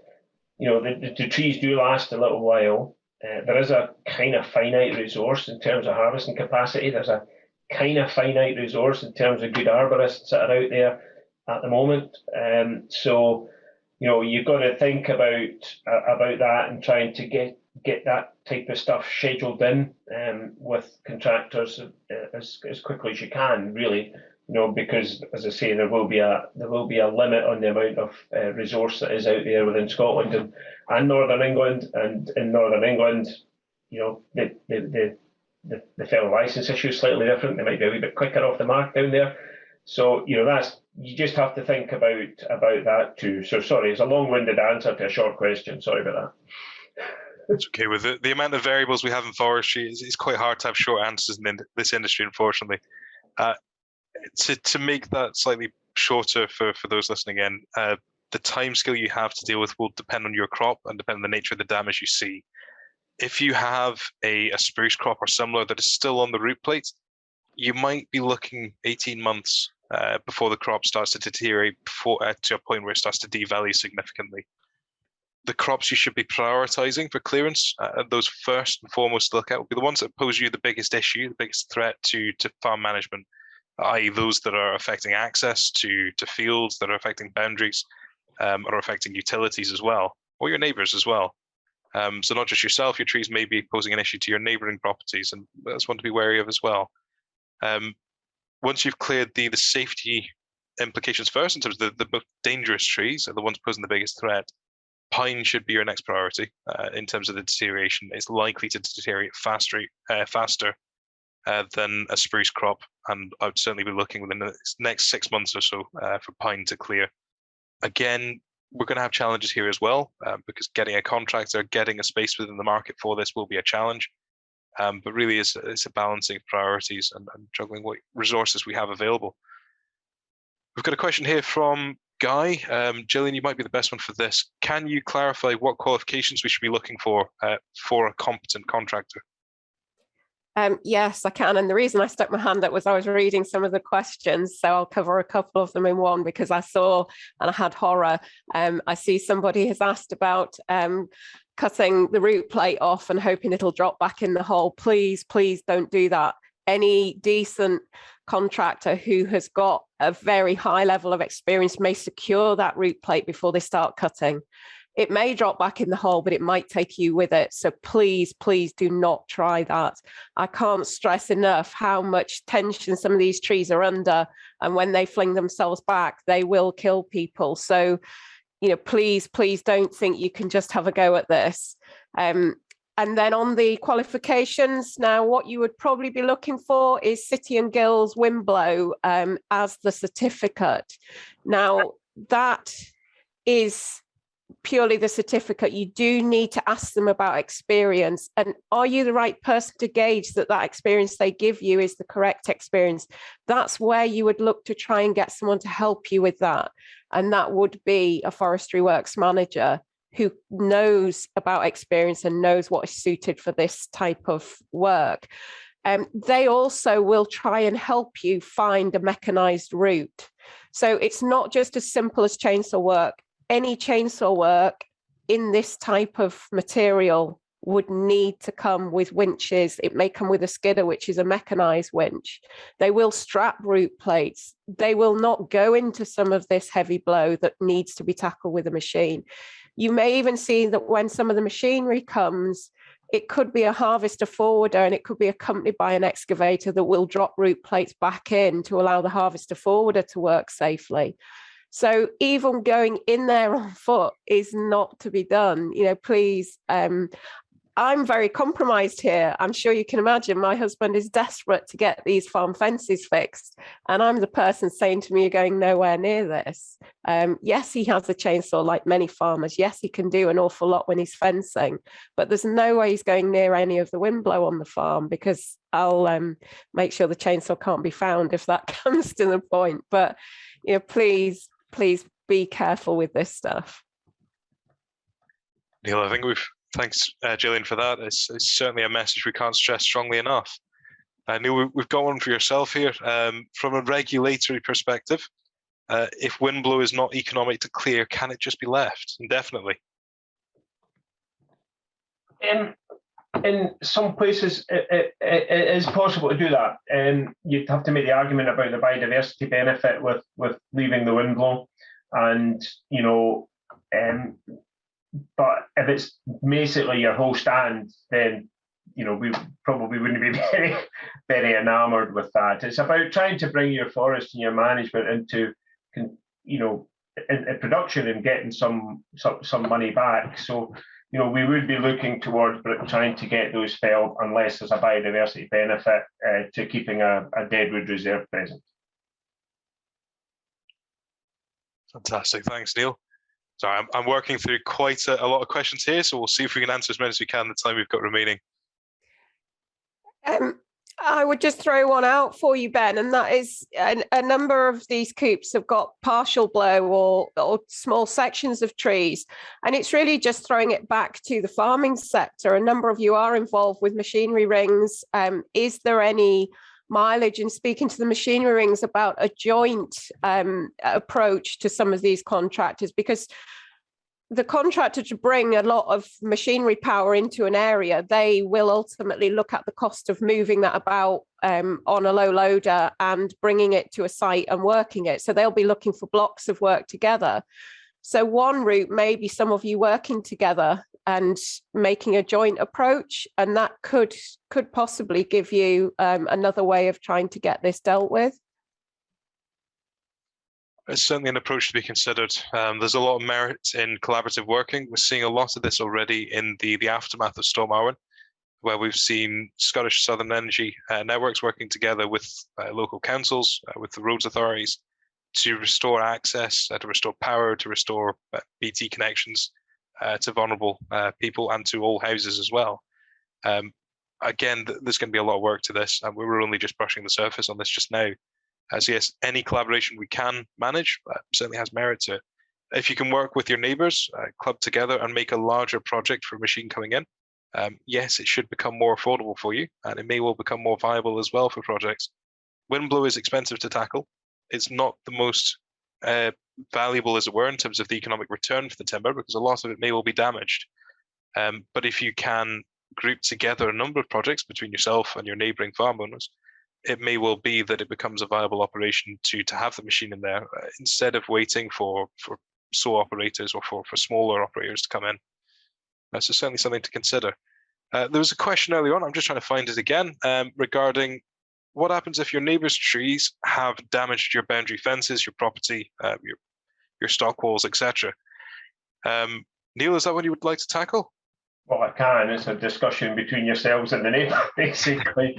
you know, the trees do last a little while. There is a kind of finite resource in terms of harvesting capacity. There's a kind of finite resource in terms of good arborists that are out there at the moment. So, you know, you've got to think about that and trying to get that type of stuff scheduled in with contractors as quickly as you can, really. You know, because as I say, there will be a limit on the amount of resource that is out there within Scotland and Northern England. And in Northern England, you know, the federal licence issue is slightly different. They might be a wee bit quicker off the mark down there. So, you know, you just have to think about that too. So sorry, it's a long-winded answer to a short question. Sorry about that. It's okay. With the amount of variables we have in forestry, it's quite hard to have short answers in this industry, unfortunately. To make that slightly shorter for those listening in, the timescale you have to deal with will depend on your crop and depend on the nature of the damage you see. If you have a spruce crop or similar that is still on the root plate, you might be looking 18 months before the crop starts to deteriorate to a point where it starts to devalue significantly. The crops you should be prioritizing for clearance, those first and foremost to look at, will be the ones that pose you the biggest issue, the biggest threat to farm management, i.e. those that are affecting access to fields, that are affecting boundaries, or affecting utilities as well, or your neighbours as well. So not just yourself, your trees may be posing an issue to your neighbouring properties, and that's one to be wary of as well. Once you've cleared the safety implications first, in terms of the most dangerous trees are the ones posing the biggest threat, pine should be your next priority in terms of the deterioration. It's likely to deteriorate faster than a spruce crop, and I would certainly be looking within the next 6 months or so for pine to clear. Again, we're going to have challenges here as well, because getting a contractor, getting a space within the market for this will be a challenge. But really, it's a balancing of priorities and juggling what resources we have available. We've got a question here from Guy. Gillian, you might be the best one for this. Can you clarify what qualifications we should be looking for a competent contractor? Yes, I can. And the reason I stuck my hand up was I was reading some of the questions. So I'll cover a couple of them in one because I saw and I had horror. I see somebody has asked about cutting the root plate off and hoping it'll drop back in the hole. Please, please don't do that. Any decent contractor who has got a very high level of experience may secure that root plate before they start cutting. It may drop back in the hole, but it might take you with it. So please, please do not try that. I can't stress enough how much tension some of these trees are under. And when they fling themselves back, they will kill people. So, you know, please, please don't think you can just have a go at this. And then on the qualifications, now what you would probably be looking for is City and Guilds Windblow as the certificate. Now, that is purely the certificate. You do need to ask them about experience, and are you the right person to gauge that experience they give you is the correct experience? That's where you would look to try and get someone to help you with that, and that would be a forestry works manager who knows about experience and knows what is suited for this type of work. They also will try and help you find a mechanized route. So it's not just as simple as chainsaw work. Any chainsaw work in this type of material would need to come with winches. It may come with a skidder, which is a mechanized winch. They will strap root plates. They will not go into some of this heavy blow that needs to be tackled with a machine. You may even see that when some of the machinery comes, it could be a harvester forwarder and it could be accompanied by an excavator that will drop root plates back in to allow the harvester forwarder to work safely. So even going in there on foot is not to be done. You know, please, I'm very compromised here. I'm sure you can imagine my husband is desperate to get these farm fences fixed. And I'm the person saying to me, you're going nowhere near this. Yes, he has a chainsaw like many farmers. Yes, he can do an awful lot when he's fencing, but there's no way he's going near any of the windblow on the farm because I'll make sure the chainsaw can't be found if that comes to the point. But, you know, please be careful with this stuff. Neil, I think thanks, Gillian, for that. It's certainly a message we can't stress strongly enough. Neil, we've got one for yourself here. From a regulatory perspective, If Windblow is not economic to clear, can it just be left indefinitely? In some places, it is possible to do that. You'd have to make the argument about the biodiversity benefit with leaving the Windblown, and but if it's basically your whole stand, then we probably wouldn't be very, very enamoured with that. It's about trying to bring your forest and your management into, in production and getting some money back. So, we would be looking towards trying to get those felled unless there's a biodiversity benefit to keeping a deadwood reserve present. Fantastic, thanks, Neil. So I'm working through quite a lot of questions here, so we'll see if we can answer as many as we can in the time we've got remaining. I would just throw one out for you, Ben, and that is a number of these coops have got partial blow or small sections of trees, and it's really just throwing it back to the farming sector. A number of you are involved with machinery rings. Is there any mileage in speaking to the machinery rings about a joint approach to some of these contractors? Because the contractor to bring a lot of machinery power into an area, they will ultimately look at the cost of moving that about on a low loader and bringing it to a site and working it. So they'll be looking for blocks of work together. So one route may be some of you working together and making a joint approach, and that could possibly give you another way of trying to get this dealt with. It's certainly an approach to be considered. There's a lot of merit in collaborative working. We're seeing a lot of this already in the aftermath of Storm Arwen, where we've seen Scottish Southern Energy networks working together with local councils, with the roads authorities, to restore access, to restore power, to restore BT connections to vulnerable people and to all houses as well. Again, there's going to be a lot of work to this, and we're only just brushing the surface on this just now. So yes, any collaboration we can manage certainly has merit to it. If you can work with your neighbours, club together and make a larger project for a machine coming in, yes, it should become more affordable for you, and it may well become more viable as well for projects. Windblow is expensive to tackle. It's not the most valuable, as it were, in terms of the economic return for the timber, because a lot of it may well be damaged. But if you can group together a number of projects between yourself and your neighbouring farm owners, it may well be that it becomes a viable operation to have the machine in there instead of waiting for sole operators or for smaller operators to come in. So certainly something to consider. There was a question earlier on, I'm just trying to find it again, regarding what happens if your neighbour's trees have damaged your boundary fences, your property, your stock walls, etc. Neil, is that what you would like to tackle? Well, I can. It's a discussion between yourselves and the neighbour, basically.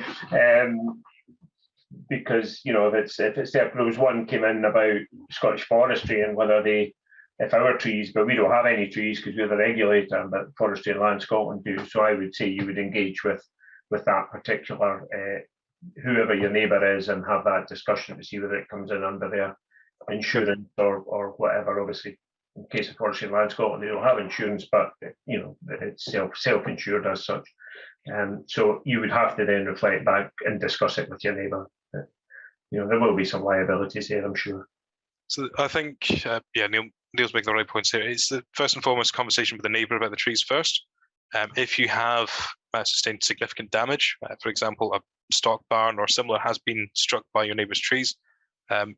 Because if Rose 1 came in about Scottish Forestry and whether if our trees, but we don't have any trees because we're the regulator, but Forestry and Land Scotland do. So I would say you would engage with that particular whoever your neighbour is and have that discussion to see whether it comes in under their insurance or whatever. Obviously, in case of Forestry and Land Scotland, they don't have insurance, but it's self-insured as such. So you would have to then reflect back and discuss it with your neighbour. There will be some liabilities here, I'm sure. So I think, Neil's making the right points here. It's the first and foremost conversation with the neighbour about the trees first. If you have sustained significant damage, for example, a stock barn or similar has been struck by your neighbour's trees,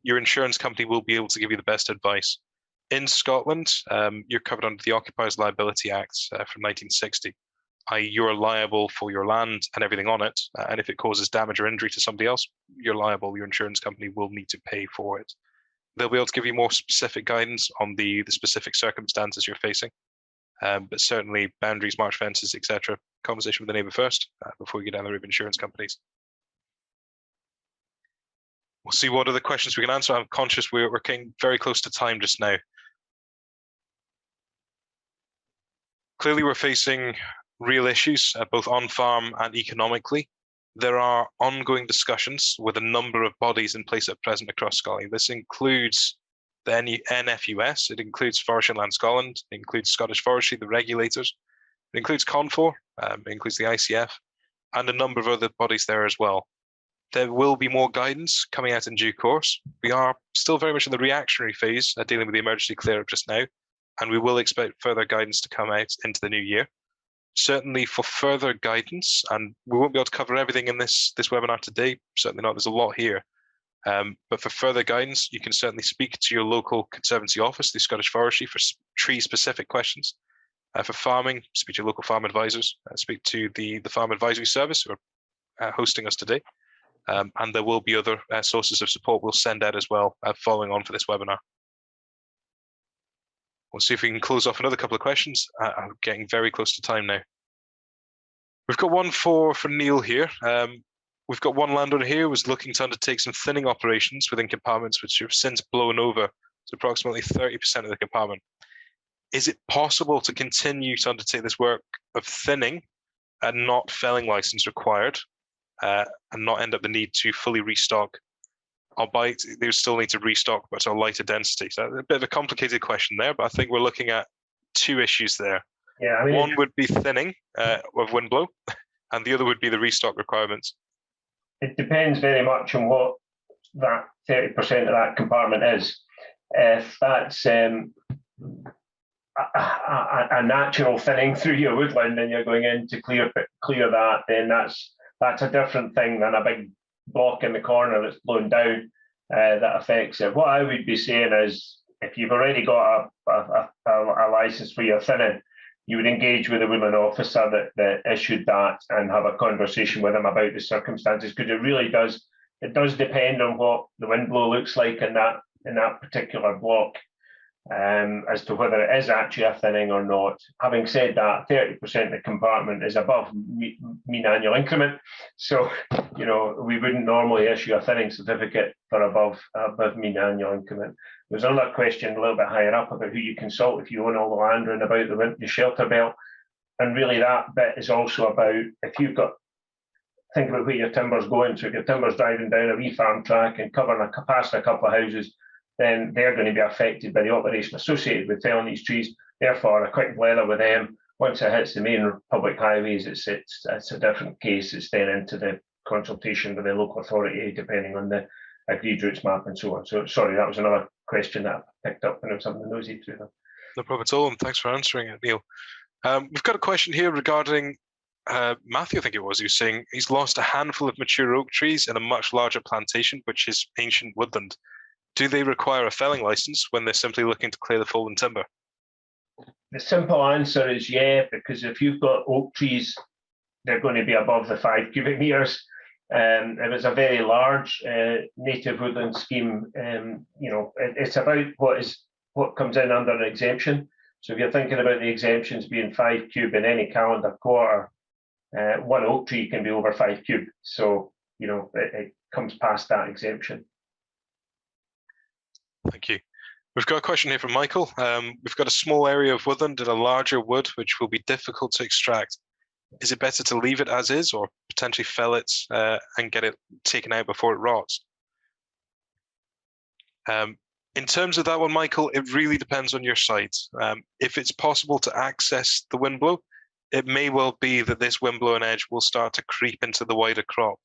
your insurance company will be able to give you the best advice. In Scotland, you're covered under the Occupiers Liability Act from 1960. You're liable for your land and everything on it, and if it causes damage or injury to somebody else, you're liable. Your insurance company will need to pay for it. They'll be able to give you more specific guidance on the specific circumstances you're facing, but certainly boundaries, march fences, etc. Conversation with the neighbour first before you get down the route of insurance companies. We'll see what other questions we can answer. I'm conscious we're getting very close to time just now. Clearly, we're facing real issues, both on farm and economically. There are ongoing discussions with a number of bodies in place at present across Scotland. This includes the NFUS, it includes Forestry and Land Scotland, it includes Scottish Forestry, the regulators, it includes CONFOR, it includes the ICF, and a number of other bodies there as well. There will be more guidance coming out in due course. We are still very much in the reactionary phase, dealing with the emergency clear-up just now, and we will expect further guidance to come out into the new year. Certainly for further guidance, and we won't be able to cover everything in this webinar today, certainly not, there's a lot here. But for further guidance, you can certainly speak to your local Conservancy office, the Scottish Forestry, for tree-specific questions. For farming, speak to your local farm advisors, speak to the Farm Advisory Service who are hosting us today. And there will be other sources of support we'll send out as well following on for this webinar. We'll see if we can close off another couple of questions. I'm getting very close to time now. We've got one for Neil here. We've got one landowner here who was looking to undertake some thinning operations within compartments which have since blown over to approximately 30% of the compartment. Is it possible to continue to undertake this work of thinning and not felling license required, and not end up the need to fully restock, albeit they still need to restock but to a lighter density? So a bit of a complicated question there, but I think we're looking at two issues there. Yeah, I mean, one would be thinning of Windblow, and the other would be the restock requirements. It depends very much on what that 30% of that compartment is. If that's a natural thinning through your woodland and you're going in to clear that, then that's a different thing than a big block in the corner that's blown down that affects it. What I would be saying is, if you've already got a license for your thinning, you would engage with the woodland officer that issued that and have a conversation with them about the circumstances, because it really does depend on what the wind blow looks like in that particular block, as to whether it is actually a thinning or not. Having said that, 30% of the compartment is above mean annual increment, so we wouldn't normally issue a thinning certificate for above mean annual increment. There's another question a little bit higher up about who you consult if you own all the land round about the shelter belt, and really that bit is also about, if you've got, think about where your timber's going. So if your timber's driving down a wee farm track and covering past a couple of houses, then they're going to be affected by the operation associated with felling these trees. Therefore, a quick blether with them, once it hits the main public highways, it's a different case. It's then into the consultation with the local authority, depending on the agreed routes map and so on. So sorry, that was another question that I picked up when I was having a nosy through them. No problem at all, and thanks for answering it, Neil. We've got a question here regarding Matthew, I think it was, he was saying he's lost a handful of mature oak trees in a much larger plantation, which is ancient woodland. Do they require a felling license when they're simply looking to clear the fallen timber? The simple answer is yeah, because if you've got oak trees, they're going to be above the 5 cubic meters. If it's a very large native woodland scheme, it's about what comes in under an exemption. So if you're thinking about the exemptions being 5 cube in any calendar quarter, one oak tree can be over 5 cube. So it comes past that exemption. Thank you. We've got a question here from Michael. We've got a small area of woodland and a larger wood, which will be difficult to extract. Is it better to leave it as is, or potentially fell it and get it taken out before it rots? In terms of that one, Michael, it really depends on your site. If it's possible to access the windblow, it may well be that this windblown edge will start to creep into the wider crop.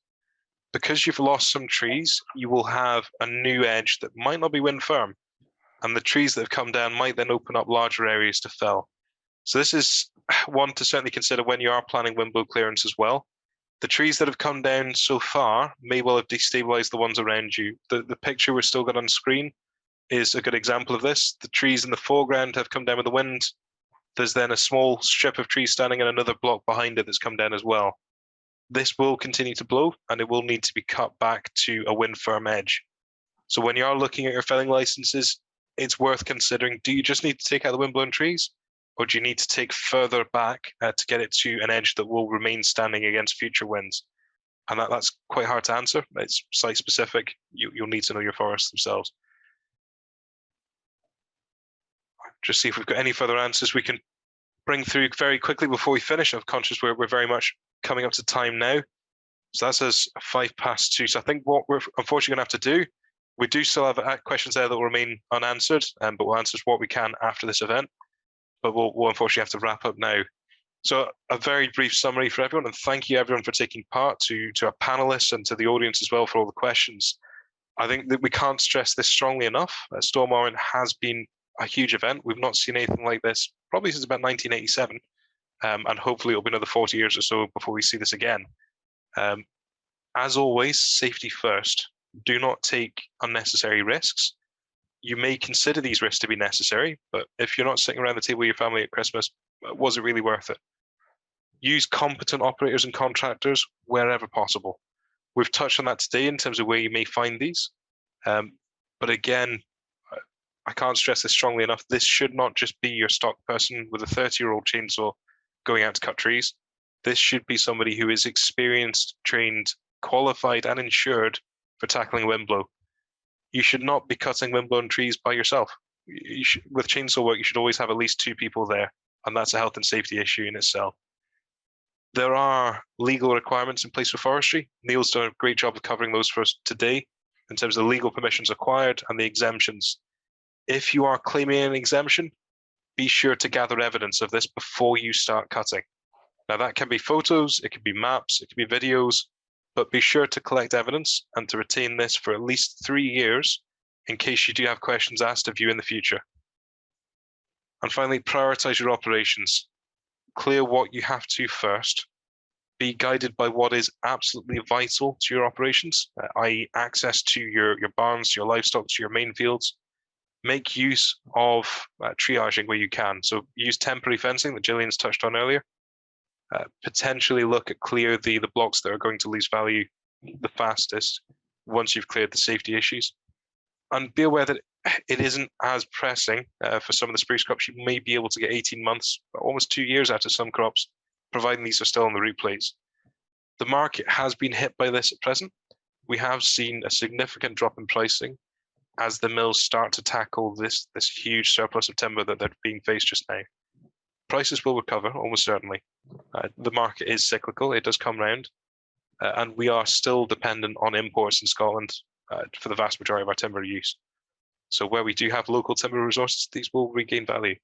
Because you've lost some trees, you will have a new edge that might not be wind firm, and the trees that have come down might then open up larger areas to fell. So this is one to certainly consider when you are planning windblow clearance as well. The trees that have come down so far may well have destabilized the ones around you. The picture we've still got on screen is a good example of this. The trees in the foreground have come down with the wind. There's then a small strip of trees standing in another block behind it that's come down as well. This will continue to blow, and it will need to be cut back to a wind firm edge. So when you are looking at your felling licenses, it's worth considering, do you just need to take out the windblown trees, or do you need to take further back to get it to an edge that will remain standing against future winds? And that's quite hard to answer. It's site specific. You'll need to know your forests themselves. Just see if we've got any further answers we can bring through very quickly before we finish. I'm conscious we're very much coming up to time now. So that's us 2:05. So I think what we're unfortunately going to have to do, we do still have questions there that will remain unanswered, but we'll answer what we can after this event. But we'll unfortunately have to wrap up now. So a very brief summary for everyone, and thank you everyone for taking part, to our panelists and to the audience as well for all the questions. I think that we can't stress this strongly enough. Storm Arwen has been a huge event. We've not seen anything like this probably since about 1987, and hopefully it'll be another 40 years or so before we see this again. As always, safety first. Do not take unnecessary risks. You may consider these risks to be necessary, but if you're not sitting around the table with your family at Christmas, was it really worth it? Use competent operators and contractors wherever possible. We've touched on that today in terms of where you may find these. But again, I can't stress this strongly enough. This should not just be your stock person with a 30-year-old chainsaw going out to cut trees. This should be somebody who is experienced, trained, qualified, and insured for tackling windblow. You should not be cutting windblown trees by yourself. With chainsaw work, you should always have at least 2 people there, and that's a health and safety issue in itself. There are legal requirements in place for forestry. Neil's done a great job of covering those for us today in terms of the legal permissions acquired and the exemptions. If you are claiming an exemption, be sure to gather evidence of this before you start cutting. Now that can be photos, it can be maps, it can be videos, but be sure to collect evidence and to retain this for at least 3 years in case you do have questions asked of you in the future. And finally, prioritize your operations. Clear what you have to first. Be guided by what is absolutely vital to your operations, i.e. access to your barns, your livestock, to your main fields. Make use of triaging where you can. So use temporary fencing that Gillian's touched on earlier. Potentially look at clear the blocks that are going to lose value the fastest once you've cleared the safety issues. And be aware that it isn't as pressing for some of the spruce crops. You may be able to get 18 months, almost 2 years out of some crops, providing these are still on the root plates. The market has been hit by this at present. We have seen a significant drop in pricing as the mills start to tackle this huge surplus of timber that they're being faced just now. Prices will recover, almost certainly. The market is cyclical, it does come round, and we are still dependent on imports in Scotland for the vast majority of our timber use. So where we do have local timber resources, these will regain value.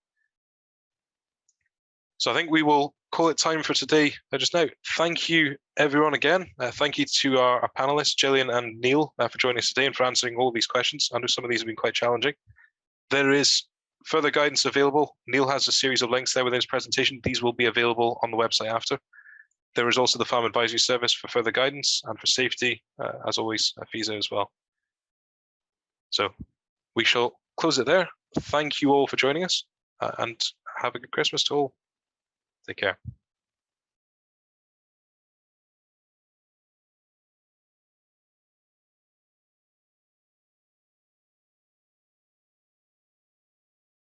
So I think we will call it time for today just now. Thank you everyone again. Thank you to our panelists, Gillian and Neil, for joining us today and for answering all these questions. I know some of these have been quite challenging. There is further guidance available. Neil has a series of links there within his presentation. These will be available on the website after. There is also the Farm Advisory Service for further guidance and for safety, as always, FISA as well. So we shall close it there. Thank you all for joining us, and have a good Christmas to all. Take care.